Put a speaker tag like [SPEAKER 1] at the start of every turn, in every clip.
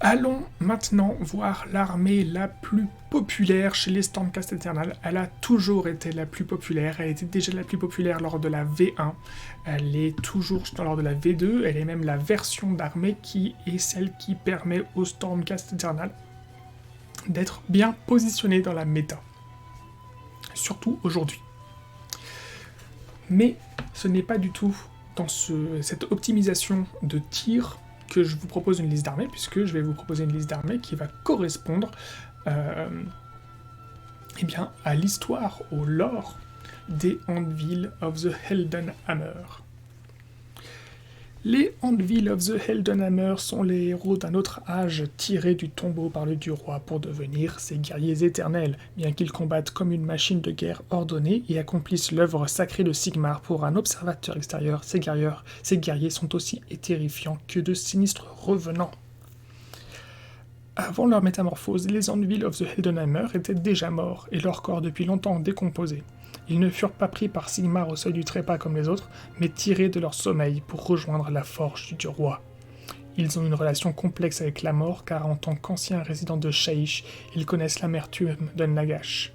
[SPEAKER 1] Allons maintenant voir l'armée la plus populaire chez les Stormcast Eternal. Elle a toujours été la plus populaire, elle était déjà la plus populaire lors de la V1, elle est toujours lors de la V2, elle est même la version d'armée qui est celle qui permet aux Stormcast Eternal d'être bien positionnée dans la méta. Surtout aujourd'hui. Mais ce n'est pas du tout dans cette optimisation de tir que je vous propose une liste d'armées, puisque je vais vous proposer une liste d'armées qui va correspondre eh bien, à l'histoire, au lore des Anvil of the Helden Hammer. Les Anvil of the Helden Hammer sont les héros d'un autre âge tirés du tombeau par le dieu roi pour devenir ses guerriers éternels, bien qu'ils combattent comme une machine de guerre ordonnée et accomplissent l'œuvre sacrée de Sigmar. Pour un observateur extérieur, ces guerriers sont aussi terrifiants que de sinistres revenants. Avant leur métamorphose, les Anvil of the Helden Hammer étaient déjà morts et leur corps depuis longtemps décomposé. Ils ne furent pas pris par Sigmar au seuil du trépas comme les autres, mais tirés de leur sommeil pour rejoindre la forge du dieu roi. Ils ont une relation complexe avec la mort, car en tant qu'anciens résidents de Shaish, ils connaissent l'amertume de Nagash.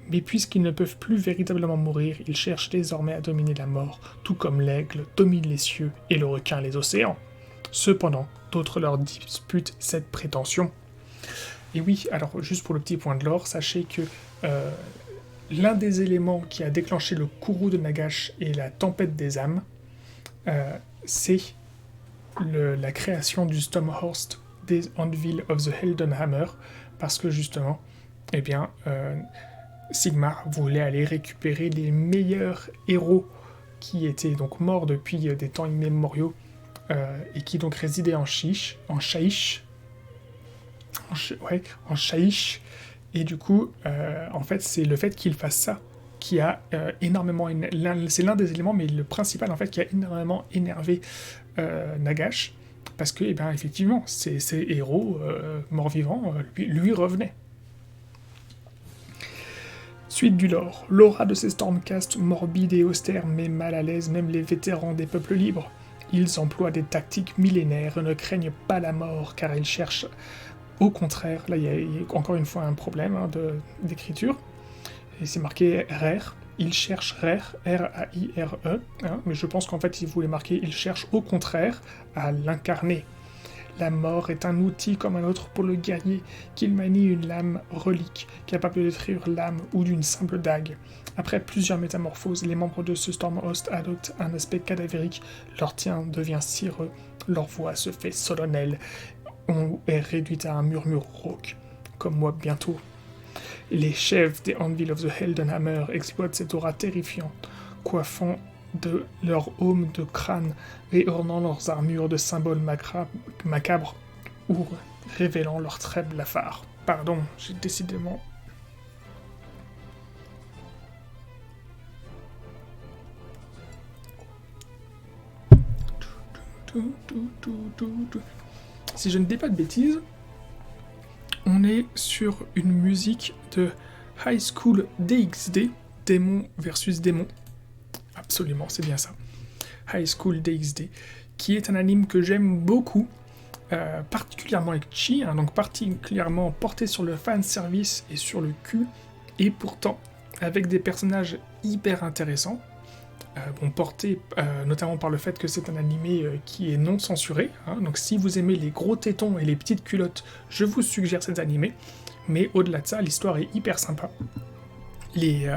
[SPEAKER 1] Mais puisqu'ils ne peuvent plus véritablement mourir, ils cherchent désormais à dominer la mort, tout comme l'aigle domine les cieux et le requin les océans. Cependant, d'autres leur disputent cette prétention. Et oui, alors juste pour le petit point de lore, sachez que l'un des éléments qui a déclenché le courroux de Nagash et la tempête des âmes, c'est la création du Stormhorst des Anvil of the Helden Hammer, parce que justement, eh bien, Sigmar voulait aller récupérer les meilleurs héros qui étaient donc morts depuis des temps immémoriaux et qui donc résidaient en Shaish, et du coup, en fait, c'est le fait qu'il fasse ça qui a énormément... c'est l'un des éléments, mais le principal, en fait, qui a énormément énervé Nagash, parce que, eh ben, effectivement, ces héros morts-vivants lui revenaient. Suite du lore. L'aura de ces Stormcast, morbide et austère, met mal à l'aise même les vétérans des peuples libres. Ils emploient des tactiques millénaires et ne craignent pas la mort, car ils cherchent... Au contraire, là il y a encore une fois un problème d'écriture, et c'est marqué RR, il cherche RR, R-A-I-R-E, mais je pense qu'en fait il voulait marquer il cherche au contraire à l'incarner. La mort est un outil comme un autre pour le guerrier, qu'il manie une lame relique, capable de détruire l'âme ou d'une simple dague. Après plusieurs métamorphoses, les membres de ce Stormhost adoptent un aspect cadavérique, leur teint devient cireux, leur voix se fait solennelle, on est réduite à un murmure rauque, comme moi bientôt. Les chefs des Anvil of the Helden Hammer exploitent cette aura terrifiante, coiffant de leur aume de crâne et ornant leurs armures de symboles macabres ou révélant leurs traits blafards. Pardon, j'ai décidément... Si je ne dis pas de bêtises, on est sur une musique de High School DxD, démon versus démon. Absolument, c'est bien ça. High School DxD, qui est un anime que j'aime beaucoup, particulièrement avec Chi, donc particulièrement porté sur le fanservice et sur le cul, et pourtant avec des personnages hyper intéressants. Porté notamment par le fait que c'est un animé qui est non censuré, donc si vous aimez les gros tétons et les petites culottes, je vous suggère cet animé, mais au-delà de ça, l'histoire est hyper sympa. Les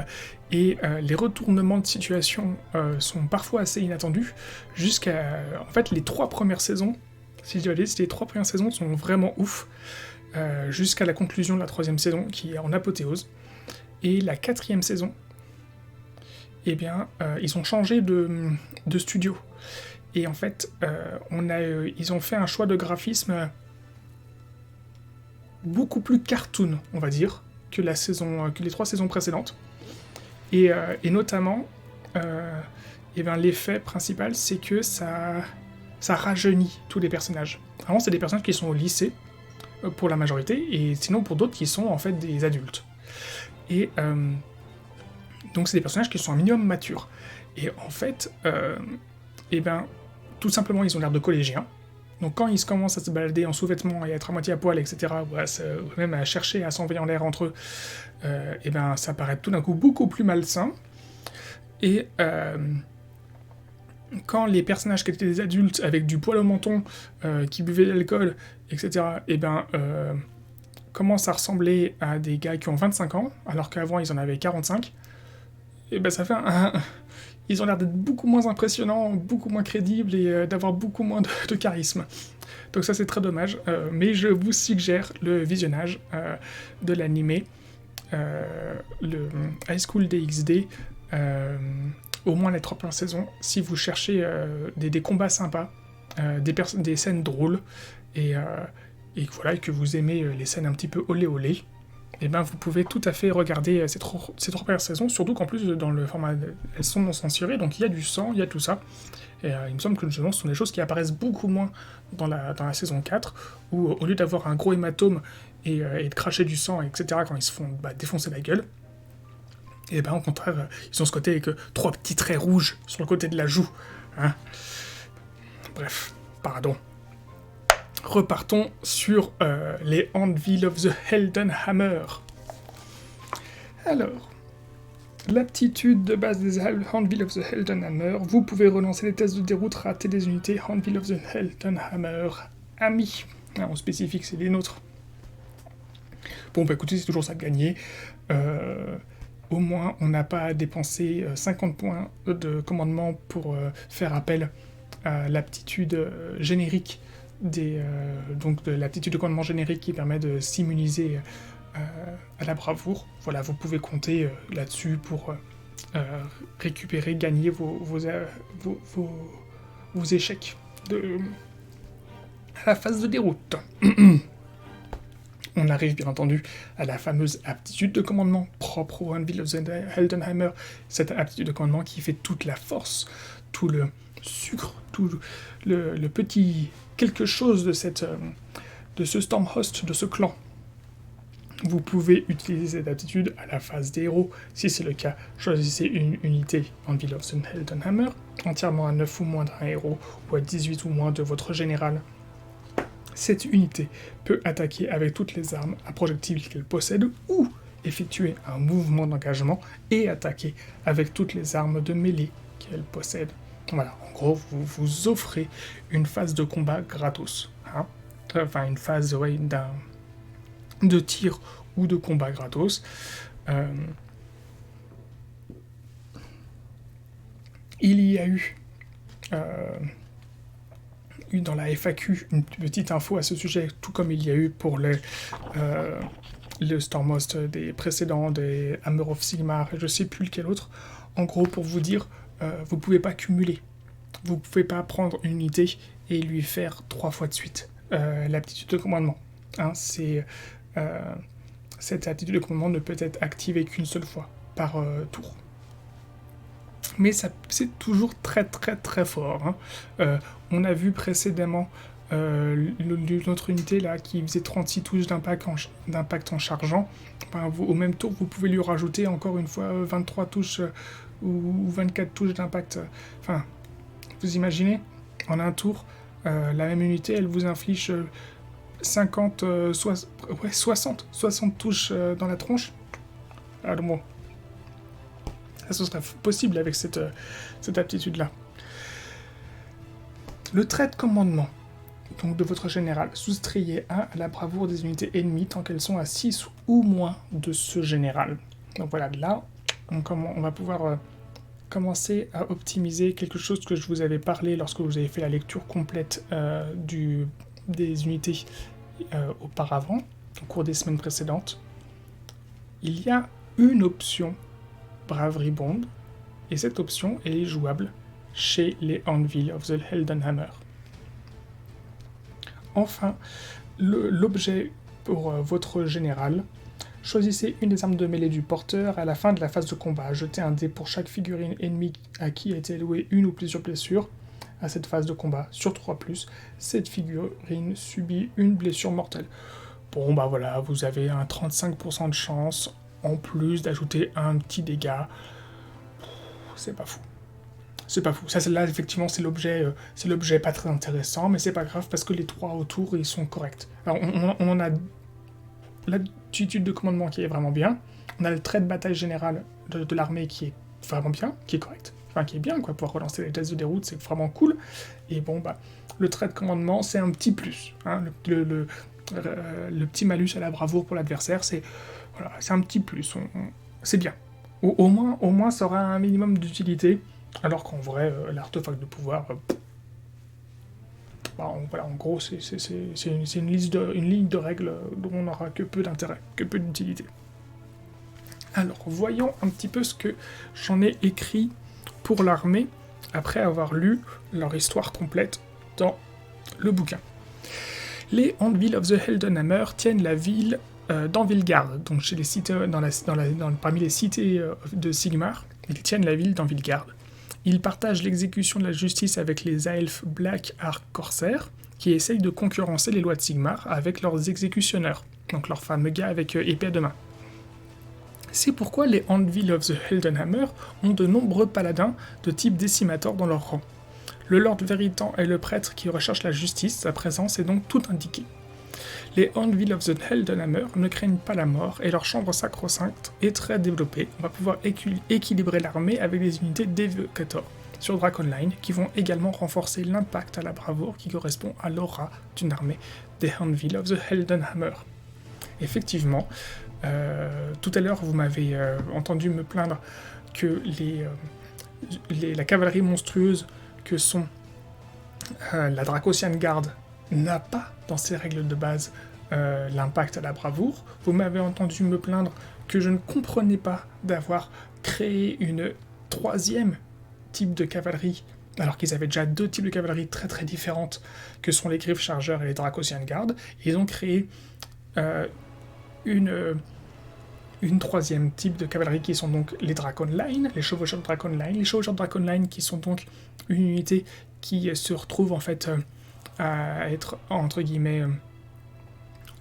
[SPEAKER 1] retournements de situation sont parfois assez inattendus, jusqu'à... En fait, les 3 premières saisons, si je dois dire, les 3 premières saisons sont vraiment ouf, jusqu'à la conclusion de la 3e saison, qui est en apothéose, et la 4e saison, eh bien, ils ont changé de studio. Et en fait, ils ont fait un choix de graphisme beaucoup plus cartoon, on va dire, que les 3 saisons précédentes. Et notamment, eh bien, l'effet principal, c'est que ça rajeunit tous les personnages. Vraiment, c'est des personnages qui sont au lycée, pour la majorité, et sinon pour d'autres qui sont en fait des adultes. Et... donc c'est des personnages qui sont un minimum matures. Et en fait, tout simplement, ils ont l'air de collégiens. Donc quand ils commencent à se balader en sous-vêtements et à être à moitié à poil, etc., ou même à chercher à s'envoyer en l'air entre eux, et ben ça paraît tout d'un coup beaucoup plus malsain. Et quand les personnages qui étaient des adultes avec du poil au menton, qui buvaient de l'alcool, etc., et ben commencent à ressembler à des gars qui ont 25 ans, alors qu'avant ils en avaient 45, et ben ça fait ils ont l'air d'être beaucoup moins impressionnants, beaucoup moins crédibles et d'avoir beaucoup moins de charisme. Donc ça c'est très dommage, mais je vous suggère le visionnage de l'animé, le High School DxD, au moins les 3 premières saisons, si vous cherchez des combats sympas, des scènes drôles, et voilà, que vous aimez les scènes un petit peu olé olé, et ben vous pouvez tout à fait regarder ces 3 premières saisons, surtout qu'en plus dans le format, elles sont non censurées, donc il y a du sang, il y a tout ça, et il me semble que ce sont des choses qui apparaissent beaucoup moins dans la saison 4, où au lieu d'avoir un gros hématome et de cracher du sang, etc., quand ils se font défoncer la gueule, et ben au contraire, ils ont ce côté avec 3 petits traits rouges sur le côté de la joue. Hein. Bref, pardon. Repartons sur les Anvil of the Heldenhammer. Alors, l'aptitude de base des Anvil of the Heldenhammer, vous pouvez relancer les tests de déroute, rater des unités Anvil of the Heldenhammer amis. Ah, on spécifie que c'est les nôtres. Bon, bah écoutez, c'est toujours ça de gagner. Au moins, on n'a pas à dépenser 50 points de commandement pour faire appel à l'aptitude générique donc de l'aptitude de commandement générique qui permet de s'immuniser à la bravoure. Voilà, vous pouvez compter là-dessus pour récupérer, gagner vos échecs à la phase de déroute. On arrive bien entendu à la fameuse aptitude de commandement propre au Anvil of the Heldenhammer, cette aptitude de commandement qui fait toute la force, tout le sucre, tout le petit quelque chose de ce Stormhost, de ce clan. Vous pouvez utiliser cette aptitude à la phase des héros. Si c'est le cas, choisissez une unité Anvil of the Heldenhammer, entièrement à 9 ou moins d'un héros, ou à 18 ou moins de votre général. Cette unité peut attaquer avec toutes les armes à projectiles qu'elle possède, ou effectuer un mouvement d'engagement et attaquer avec toutes les armes de mêlée qu'elle possède. Voilà, en gros, vous vous offrez une phase de combat gratos. Hein, enfin, une phase de tir ou de combat gratos. Il y a eu dans la FAQ une petite info à ce sujet, tout comme il y a eu pour le Stormhost des précédents, des Hammer of Sigmar, et je sais plus lequel autre. En gros, pour vous dire, vous pouvez pas cumuler. Vous pouvez pas prendre une unité et lui faire 3 fois de suite l'aptitude de commandement. Hein, cette aptitude de commandement ne peut être activée qu'une seule fois par tour. Mais c'est toujours très très très fort. Hein. On a vu précédemment notre unité là qui faisait 36 touches d'impact en chargeant. Enfin, au même tour, vous pouvez lui rajouter encore une fois 23 touches ou 24 touches d'impact. Enfin, vous imaginez, en un tour, la même unité, elle vous inflige 60 touches dans la tronche. Alors bon, ça ce serait possible avec cette aptitude-là. Le trait de commandement donc de votre général, soustrayez 1 à la bravoure des unités ennemies tant qu'elles sont à 6 ou moins de ce général. Donc voilà, là, on va pouvoir commencer à optimiser quelque chose que je vous avais parlé lorsque vous avez fait la lecture complète des unités auparavant, au cours des semaines précédentes. Il y a une option Bravery Bond, et cette option est jouable chez les Anvil of the Heldenhammer. Enfin, l'objet pour votre général, choisissez une des armes de mêlée du porteur à la fin de la phase de combat. Jetez un dé pour chaque figurine ennemie à qui a été allouée une ou plusieurs blessures à cette phase de combat. Sur 3+, cette figurine subit une blessure mortelle. Bon bah voilà, vous avez un 35% de chance en plus d'ajouter un petit dégât. C'est pas fou. c'est pas fou. Ça, là, effectivement, c'est l'objet pas très intéressant, mais c'est pas grave parce que les 3 autour, ils sont corrects. Alors, on en a l'attitude de commandement qui est vraiment bien. On a le trait de bataille général de l'armée qui est vraiment bien, qui est correct. Enfin, qui est bien, quoi. Pouvoir relancer les tests de déroute, c'est vraiment cool. Et bon, bah, le trait de commandement, c'est un petit plus. Hein. Le petit malus à la bravoure pour l'adversaire, c'est un petit plus. C'est bien. Au moins, ça aura un minimum d'utilité. Alors qu'en vrai, l'artefact de pouvoir, en gros, c'est une ligne de règles dont on n'aura que peu d'intérêt, que peu d'utilité. Alors, voyons un petit peu ce que j'en ai écrit pour l'armée, après avoir lu leur histoire complète dans le bouquin. Les Anvil of the Heldenhammer tiennent la ville d'Anvilgard, donc chez les cités, parmi les cités de Sigmar, ils tiennent la ville d'Anvilgard. Ils partagent l'exécution de la justice avec les Aelfs Black Ark Corsair, qui essayent de concurrencer les lois de Sigmar avec leurs exécutionneurs, donc leurs fameux gars avec épée à deux mains. C'est pourquoi les Anvil of the Heldenhammer ont de nombreux paladins de type décimator dans leur rang. Le Lord Veritan est le prêtre qui recherche la justice, sa présence est donc tout indiquée. Les Anvil of the Heldenhammer ne craignent pas la mort et leur chambre sacro-sainte est très développée. On va pouvoir équilibrer l'armée avec des unités d'évocator sur Draconline qui vont également renforcer l'impact à la bravoure qui correspond à l'aura d'une armée des Anvil of the Heldenhammer. Effectivement, tout à l'heure vous m'avez entendu me plaindre que la cavalerie monstrueuse que sont la Dracosian Guard n'a pas dans ses règles de base l'impact à la bravoure. Vous m'avez entendu me plaindre que je ne comprenais pas d'avoir créé une 3e type de cavalerie, alors qu'ils avaient déjà 2 types de cavalerie très très différentes, que sont les Griffes Chargeurs et les Dracosian Guard. Ils ont créé une 3e type de cavalerie qui sont donc les Draconline, les chevaucheurs de Draconline. Les chevaucheurs de Draconline qui sont donc une unité qui se retrouve en fait à être entre guillemets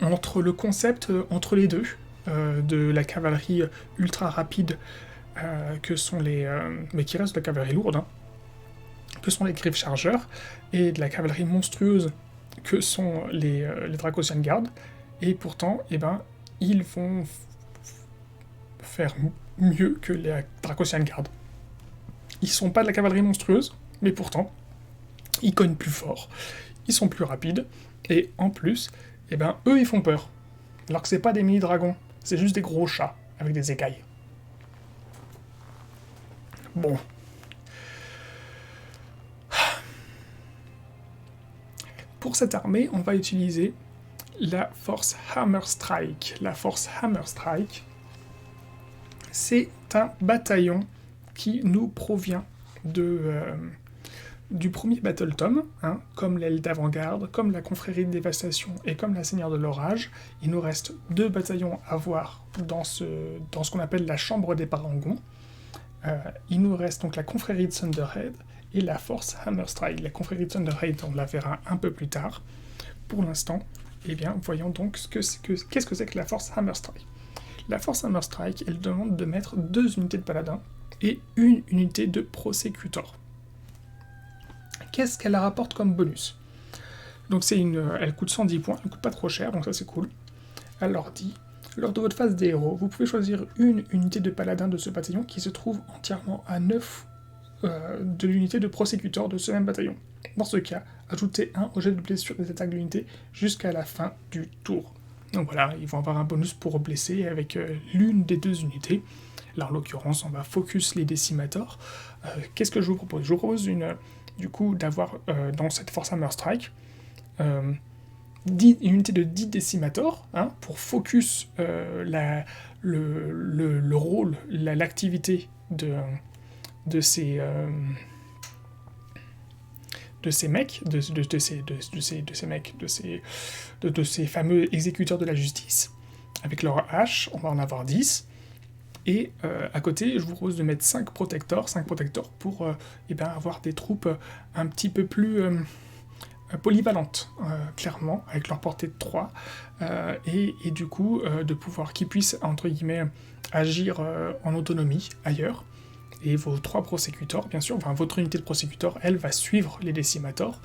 [SPEAKER 1] entre le concept, entre les deux, de la cavalerie ultra rapide que sont les... mais qui reste de la cavalerie lourde, hein, que sont les Griffes Chargeurs, et de la cavalerie monstrueuse que sont les Dracosian Guard, et pourtant, ils vont faire mieux que les Dracosian Guard. Ils sont pas de la cavalerie monstrueuse, mais pourtant, ils cognent plus fort, ils sont plus rapides, et en plus, eux, ils font peur. Alors que c'est pas des mini-dragons, c'est juste des gros chats avec des écailles. Bon. Pour cette armée, on va utiliser la force Hammer Strike. La force Hammer Strike, c'est un bataillon qui nous provient du premier Battle Tome, hein, comme l'aile d'avant-garde, comme la confrérie de dévastation et comme la seigneur de l'orage. Il nous reste 2 bataillons à voir dans ce qu'on appelle la chambre des parangons. Il nous reste donc la confrérie de Thunderhead et la force Hammerstrike. La confrérie de Thunderhead, on la verra un peu plus tard. Pour l'instant, voyons donc qu'est-ce que c'est que la force Hammerstrike. La force Hammerstrike, elle demande de mettre 2 unités de paladin et 1 unité de prosécutor. Qu'est-ce qu'elle rapporte comme bonus? Donc elle coûte 110 points, elle ne coûte pas trop cher, donc ça c'est cool. Elle leur dit, lors de votre phase des héros, vous pouvez choisir 1 unité de paladin de ce bataillon qui se trouve entièrement à 9 de l'unité de prosécutor de ce même bataillon. Dans ce cas, ajoutez 1 au jet de blessure des attaques de l'unité jusqu'à la fin du tour. Donc voilà, ils vont avoir un bonus pour blesser avec l'une des 2 unités. Là en l'occurrence, on va focus les décimators. Qu'est-ce que je vous propose? Je vous propose d'avoir dans cette force Hammer Strike une unité de 10 décimators, hein, pour focus le rôle, l'activité de ces mecs, de ces fameux exécuteurs de la justice. Avec leur hache, on va en avoir 10. Et à côté, je vous propose de mettre 5 protectors pour avoir des troupes un petit peu plus polyvalentes, clairement, avec leur portée de 3, et du coup, de pouvoir qu'ils puissent, entre guillemets, agir en autonomie ailleurs. et vos 3 prosecutors, bien sûr, enfin votre unité de prosecutor, elle va suivre les décimators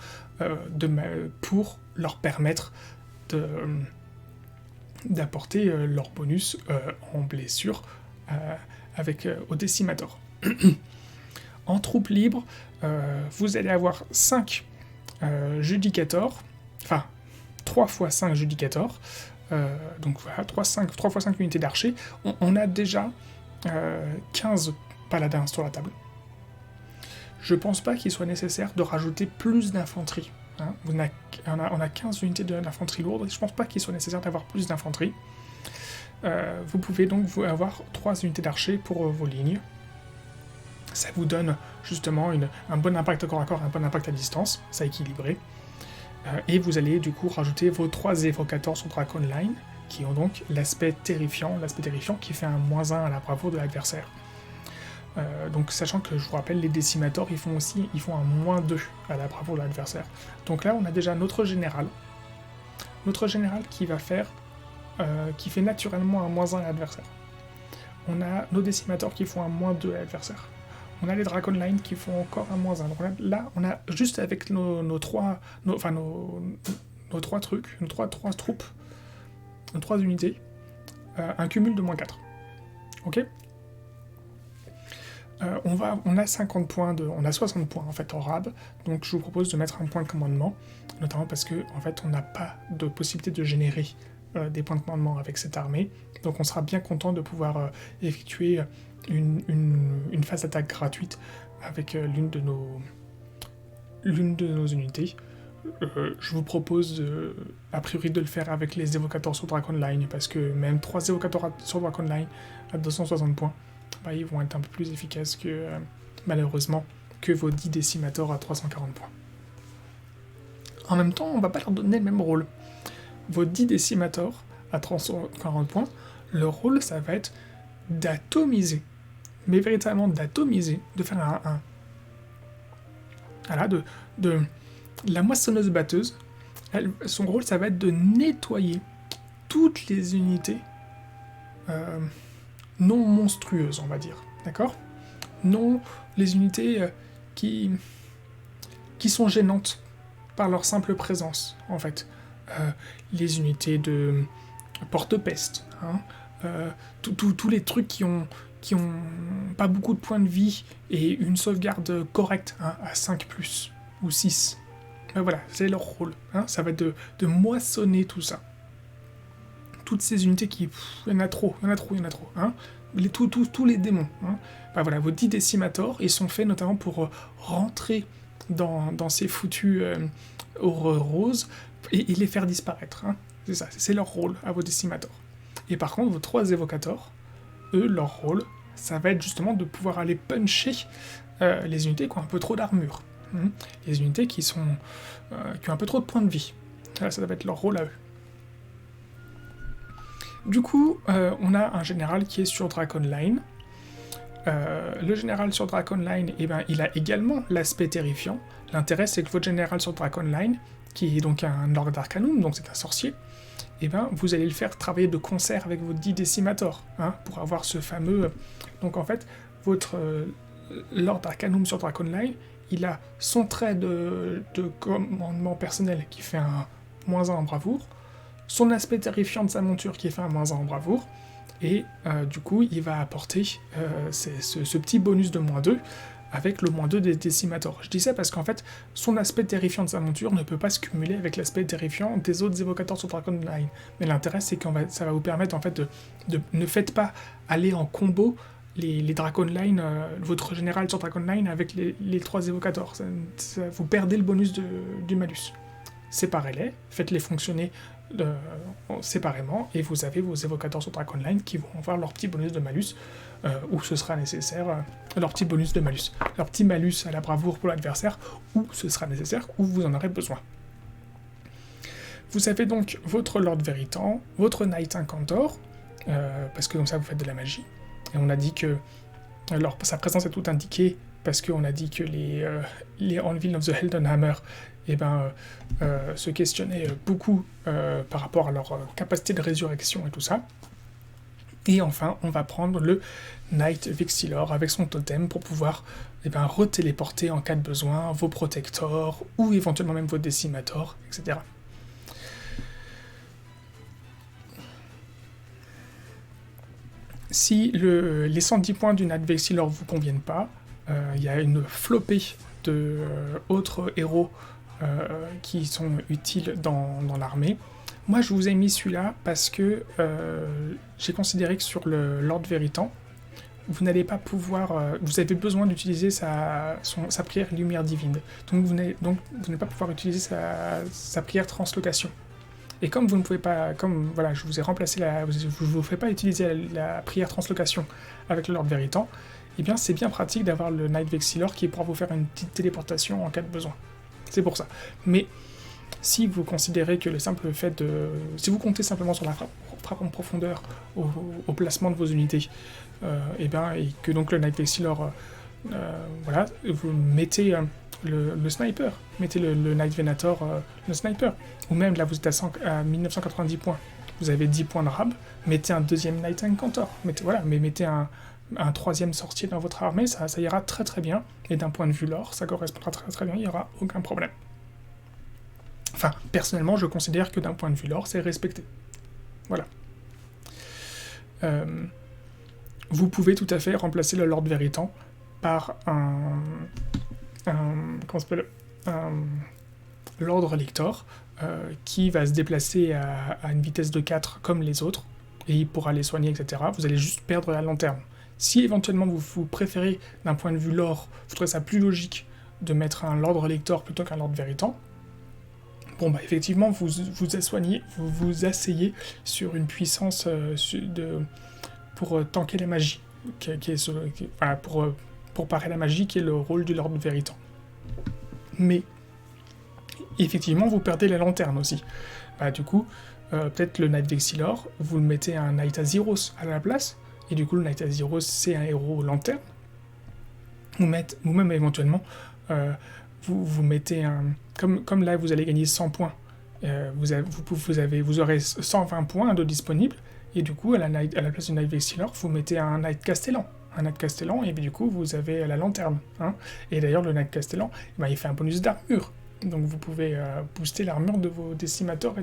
[SPEAKER 1] pour leur permettre d'apporter leur bonus en blessure au décimator. En troupe libre, vous allez avoir 5 judicators, enfin 3 x 5 judicators, donc voilà, 3 x 5 unités d'archers. On a déjà 15 paladins sur la table. Je pense pas qu'il soit nécessaire de rajouter plus d'infanterie. Hein. On a 15 unités d'infanterie lourde, et je pense pas qu'il soit nécessaire d'avoir plus d'infanterie. Vous pouvez donc avoir 3 unités d'archers pour vos lignes. Ça vous donne justement un bon impact corps à corps et un bon impact à distance, ça équilibré. Et vous allez du coup rajouter vos 3 évocateurs sur Dragon Line, qui ont donc l'aspect terrifiant qui fait un -1 à la bravoure de l'adversaire. Donc sachant que je vous rappelle, les décimators ils font un -2 à la bravoure de l'adversaire. Donc là on a déjà notre général qui va faire qui fait naturellement un -1 à l'adversaire. On a nos décimators qui font un -2 à l'adversaire. On a les Dragon Line qui font encore un -1. Donc là on a juste avec nos 3 trucs, nos 3 troupes, nos 3 unités, un cumul de -4. Ok. On a 50 points on a 60 points en fait en rab, donc je vous propose de mettre un point de commandement, notamment parce que en fait on n'a pas de possibilité de générer des points de commandement avec cette armée, donc on sera bien content de pouvoir effectuer une phase d'attaque gratuite avec l'une de nos unités. Je vous propose a priori de le faire avec les évocateurs sur Dragon Line, parce que même 3 évocateurs sur Dragon Line à 260 points, ils vont être un peu plus efficaces que, malheureusement, que vos 10 décimators à 340 points. En même temps, on va pas leur donner le même rôle. Vos 10 décimators à 340 points, leur rôle, ça va être d'atomiser. Mais véritablement d'atomiser, de faire voilà, de la moissonneuse batteuse. Son rôle, ça va être de nettoyer toutes les unités non monstrueuses, on va dire, d'accord ? Non les unités qui sont gênantes par leur simple présence, en fait. Les unités de porte-peste, hein, tous les trucs qui ont pas beaucoup de points de vie et une sauvegarde correcte, hein, à 5+, ou 6. Voilà, c'est leur rôle, hein, ça va être de moissonner tout ça. Toutes ces unités il y en a trop, hein, tous les démons, hein. Voilà, vos 10 décimators, ils sont faits notamment pour rentrer dans ces foutus horreurs roses et les faire disparaître, hein. C'est ça, c'est leur rôle à vos décimators. Et par contre, vos 3 évocateurs, eux, leur rôle, ça va être justement de pouvoir aller puncher les unités qui ont un peu trop d'armure, hein. Les unités qui ont un peu trop de points de vie. Là, ça va être leur rôle à eux. Du coup, on a un général qui est sur Dragon Line. Le général sur Dragon Line, il a également l'aspect terrifiant. L'intérêt, c'est que votre général sur Dragon Line, qui est donc un Lord Arcanum, donc c'est un sorcier, vous allez le faire travailler de concert avec vos 10 décimators, hein, pour avoir ce fameux... Donc en fait, votre Lord Arcanum sur Dragon Line, il a son trait de commandement personnel qui fait un -1 en bravoure, son aspect terrifiant de sa monture qui fait un -1 en bravoure, et du coup il va apporter ce petit bonus de -2 avec le -2 des décimators. Je dis ça parce qu'en fait son aspect terrifiant de sa monture ne peut pas se cumuler avec l'aspect terrifiant des autres évocateurs sur Dragon Line, mais l'intérêt c'est que ça va vous permettre en fait de ne faites pas aller en combo les Dragon Line, votre général sur Dragon Line avec les 3 évocateurs, vous perdez le bonus du malus. Séparez-les, faites-les fonctionner séparément, et vous avez vos évocateurs sur Dragon Line qui vont avoir leur petit bonus de malus, où ce sera nécessaire, leur petit bonus de malus, leur petit malus à la bravoure pour l'adversaire, où ce sera nécessaire, où vous en aurez besoin. Vous avez donc votre Lord Veritan, votre Knight Incantor, parce que comme ça vous faites de la magie, et on a dit que alors sa présence est tout indiquée, parce qu'on a dit que les Anvil of the Heldenhammer se questionnaient beaucoup par rapport à leur capacité de résurrection et tout ça. Et enfin, on va prendre le Knight Vexillor avec son totem pour pouvoir retéléporter en cas de besoin vos protectors ou éventuellement même vos décimators, etc. Si les 110 points du Knight Vexillor ne vous conviennent pas, il y a une flopée de autres héros qui sont utiles dans l'armée. Moi, je vous ai mis celui-là parce que j'ai considéré que sur le Lord Veritan, vous n'allez pas pouvoir... vous avez besoin d'utiliser sa prière Lumière Divine. Donc vous n'allez pas pouvoir utiliser sa prière Translocation. Et comme vous ne pouvez pas... Comme voilà, je vous ai remplacé je ne vous fais pas utiliser la prière Translocation avec le Lord Veritan, eh bien c'est bien pratique d'avoir le Knight Vexillor qui pourra vous faire une petite téléportation en cas de besoin. C'est pour ça. Mais si vous considérez que le simple fait de... Si vous comptez simplement sur la frappe en profondeur au placement de vos unités, et que donc le Knight Vexillor, voilà, vous mettez le sniper, mettez le Knight Venator, le sniper, ou même là vous êtes à 1990 points, vous avez 10 points de rab, mettez un deuxième Knight Incantor, mettez un troisième sorcier dans votre armée, ça ira très très bien, et d'un point de vue lore, ça correspondra très très bien, il n'y aura aucun problème. Enfin, personnellement, je considère que d'un point de vue lore, c'est respecté. Voilà. Vous pouvez tout à fait remplacer le Lord Veritan par Lord Relictor qui va se déplacer à une vitesse de 4 comme les autres, et il pourra les soigner, etc. Vous allez juste perdre la lanterne. Si éventuellement vous préférez, d'un point de vue lore, vous trouvez ça plus logique de mettre un Lord Relictor plutôt qu'un Lord Veritan, bon bah effectivement vous asseyez sur une puissance pour tanker la magie, pour parer la magie qui est le rôle du Lord Veritan. Mais effectivement vous perdez la lanterne aussi. Bah du coup, peut-être le Knight Vexillor, vous mettez un Knight Azyros à la place, et du coup le Knight Azyros c'est un héros lanterne, ou même éventuellement vous mettez un... Comme là, vous allez gagner 100 points. Vous aurez 120 points de disponibles, et du coup, à la place du Knight Vexillor, vous mettez un Knight Castellan. Un Knight Castellan, et du coup, vous avez la lanterne. Hein. Et d'ailleurs, le Knight Castellan, il fait un bonus d'armure. Donc vous pouvez booster l'armure de vos décimateurs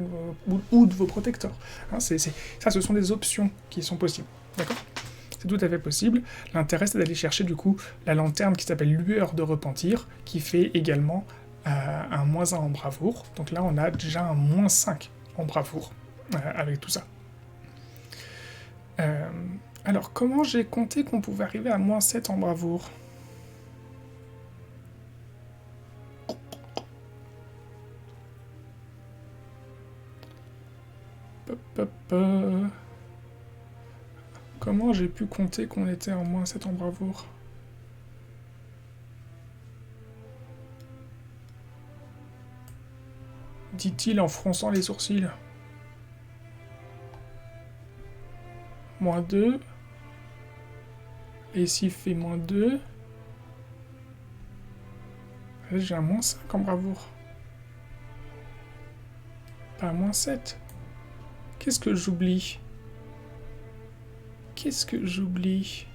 [SPEAKER 1] ou de vos protecteurs. Hein, ça, ce sont des options qui sont possibles. D'accord ? C'est tout à fait possible. L'intérêt, c'est d'aller chercher du coup la lanterne qui s'appelle Lueur de Repentir, qui fait également un -1 en bravoure. Donc là, on a déjà un -5 en bravoure avec tout ça. Alors, comment j'ai compté qu'on pouvait arriver à -7 en bravoure ? Comment j'ai pu compter qu'on était en -7 en bravoure ? Dit-il en fronçant les sourcils. -2. Et s'il fait -2... Là, j'ai un -5 en bravoure. Pas un -7. Qu'est-ce que j'oublie ? Qu'est-ce que j'oublie ?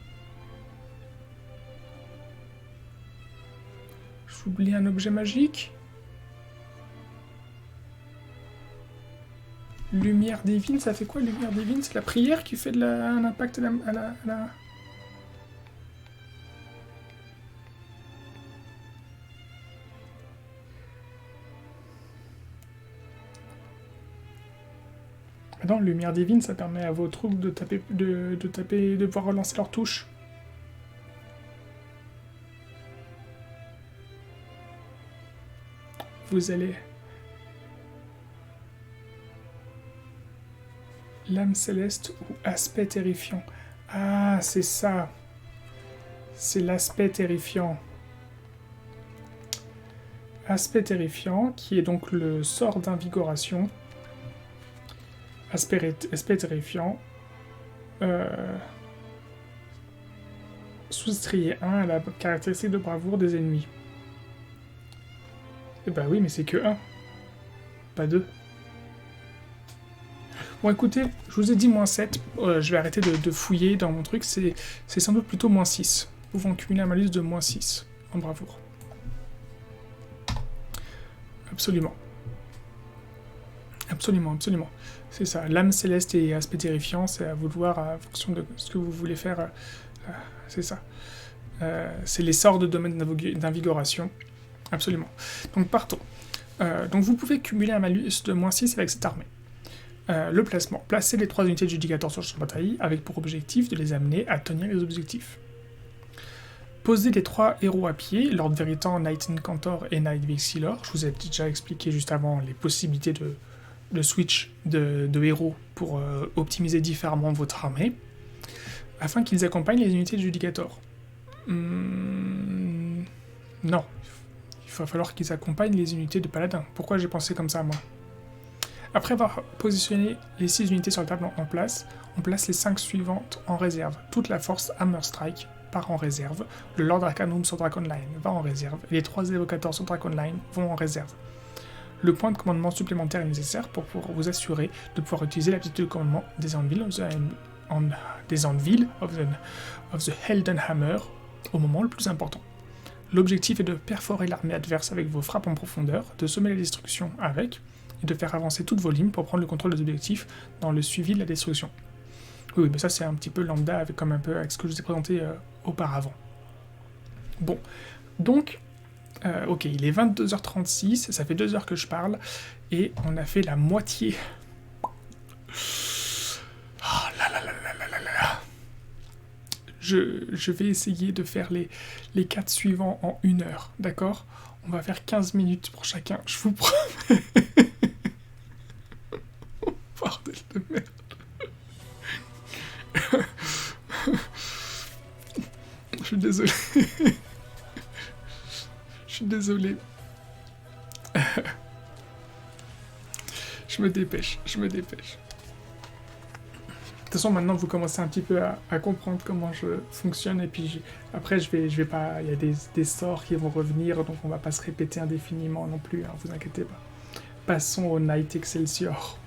[SPEAKER 1] J'oublie un objet magique ? Lumière divine, ça fait quoi, lumière divine ? C'est la prière qui fait un impact à la... Non, lumière divine, ça permet à vos troupes de pouvoir relancer leur touche. Vous allez... Lame céleste ou aspect terrifiant. Ah, c'est ça. C'est l'aspect terrifiant. Aspect terrifiant, qui est donc le sort d'invigoration. Aspect terrifiant. Soustrayez 1 à la caractéristique de bravoure des ennemis. Eh bah oui, mais c'est que 1. Pas 2. Bon, écoutez, je vous ai dit -7. Je vais arrêter de fouiller dans mon truc. C'est sans doute plutôt -6. Nous pouvons cumuler un malus de -6 en bravoure. Absolument. Absolument, absolument. C'est ça. L'âme céleste et aspect terrifiant, c'est à vous de voir en fonction de ce que vous voulez faire. C'est ça. C'est les sorts de domaine d'invigoration. Absolument. Donc partons. Donc vous pouvez cumuler un malus de -6 avec cette armée. Le placement. Placez les 3 unités de Judicator sur le champ de bataille avec pour objectif de les amener à tenir les objectifs. Posez les 3 héros à pied, Lord Veritan, Knight Incantor et Knight Vexillor. Je vous ai déjà expliqué juste avant les possibilités de switch de héros pour optimiser différemment votre armée, afin qu'ils accompagnent les unités de Judicator. Non. Il va falloir qu'ils accompagnent les unités de Paladin. Pourquoi j'ai pensé comme ça, moi? Après avoir positionné les 6 unités sur la table en place, on place les 5 suivantes en réserve. Toute la force Hammer Strike part en réserve, le Lord Arcanum sur Dragon Line va en réserve, et les 3 évocateurs sur Dragon Line vont en réserve. Le point de commandement supplémentaire est nécessaire pour vous assurer de pouvoir utiliser l'aptitude de commandement des Anvil of the Helden Hammer au moment le plus important. L'objectif est de perforer l'armée adverse avec vos frappes en profondeur, de semer la destruction avec, et de faire avancer toutes vos lignes pour prendre le contrôle des objectifs dans le suivi de la destruction. Oui, mais ça c'est un petit peu lambda avec ce que je vous ai présenté auparavant. Bon, donc, ok, il est 22h36, ça fait 2 heures que je parle, et on a fait la moitié. Oh là là là là là là là. Je vais essayer de faire les 4 suivants en 1 heure, d'accord? On va faire 15 minutes pour chacun, je vous promets. Bordel de merde. Je suis désolé. Je suis désolé. Je me dépêche. De toute façon, maintenant, vous commencez un petit peu à comprendre comment je fonctionne. Et puis, après, je vais pas... Il y a des sorts qui vont revenir, donc on va pas se répéter indéfiniment non plus, hein, vous inquiétez pas. Passons au Knight Excelsior.